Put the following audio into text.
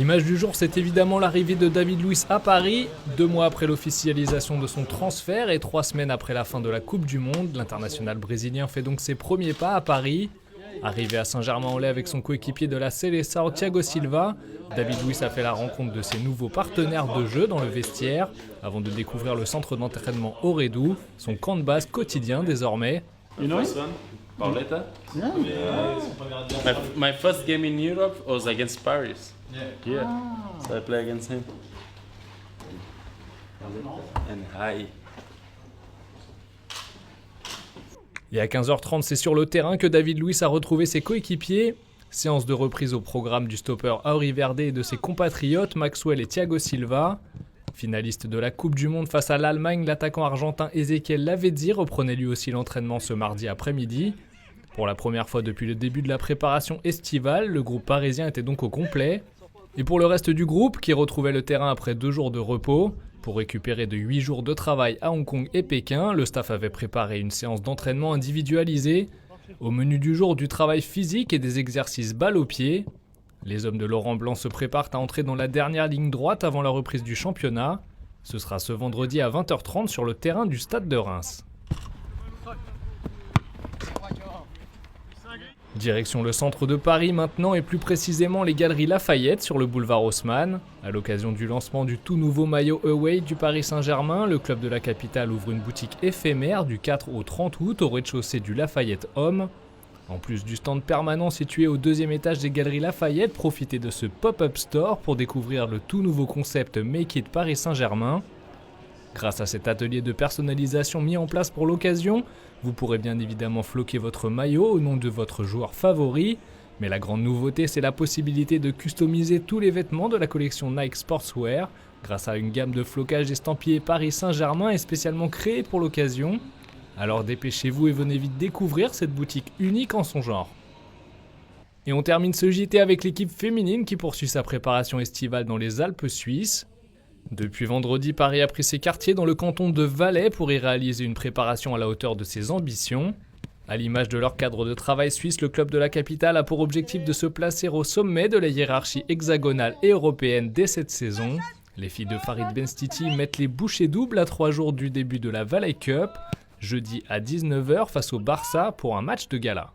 L'image du jour, c'est évidemment l'arrivée de David Luiz à Paris. 2 mois après l'officialisation de son transfert et 3 semaines après la fin de la Coupe du Monde, l'international brésilien fait donc ses premiers pas à Paris. Arrivé à Saint-Germain-en-Laye avec son coéquipier de la Seleção, Thiago Silva, David Luiz a fait la rencontre de ses nouveaux partenaires de jeu dans le vestiaire, avant de découvrir le centre d'entraînement Ooredoo, son camp de base quotidien désormais. You know it? Pauleta? Yeah. My first game in Europe was against Paris. Yeah. So I play against him. And hi. Et à 15h30, c'est sur le terrain que David Luiz a retrouvé ses coéquipiers. Séance de reprise au programme du stopper Auri Verde et de ses compatriotes Maxwell et Thiago Silva. Finaliste de la Coupe du Monde face à l'Allemagne, l'attaquant argentin Ezequiel Lavezzi reprenait lui aussi l'entraînement ce mardi après-midi. Pour la première fois depuis le début de la préparation estivale, le groupe parisien était donc au complet. Et pour le reste du groupe, qui retrouvait le terrain après 2 jours de repos, pour récupérer de 8 jours de travail à Hong Kong et Pékin, le staff avait préparé une séance d'entraînement individualisée. Au menu du jour, du travail physique et des exercices balle au pied. Les hommes de Laurent Blanc se préparent à entrer dans la dernière ligne droite avant la reprise du championnat. Ce sera ce vendredi à 20h30 sur le terrain du Stade de Reims. Direction le centre de Paris maintenant et plus précisément les Galeries Lafayette sur le boulevard Haussmann. À l'occasion du lancement du tout nouveau maillot Away du Paris Saint-Germain, le club de la capitale ouvre une boutique éphémère du 4 au 30 août au rez-de-chaussée du Lafayette Home. En plus du stand permanent situé au 2e étage des Galeries Lafayette, profitez de ce pop-up store pour découvrir le tout nouveau concept Make It Paris Saint-Germain. Grâce à cet atelier de personnalisation mis en place pour l'occasion, vous pourrez bien évidemment floquer votre maillot au nom de votre joueur favori. Mais la grande nouveauté, c'est la possibilité de customiser tous les vêtements de la collection Nike Sportswear grâce à une gamme de flocage estampillés Paris Saint-Germain et spécialement créée pour l'occasion. Alors dépêchez-vous et venez vite découvrir cette boutique unique en son genre. Et on termine ce JT avec l'équipe féminine qui poursuit sa préparation estivale dans les Alpes suisses. Depuis vendredi, Paris a pris ses quartiers dans le canton de Valais pour y réaliser une préparation à la hauteur de ses ambitions. À l'image de leur cadre de travail suisse, le club de la capitale a pour objectif de se placer au sommet de la hiérarchie hexagonale et européenne dès cette saison. Les filles de Farid Benstiti mettent les bouchées doubles à 3 jours du début de la Valley Cup, jeudi à 19h face au Barça pour un match de gala.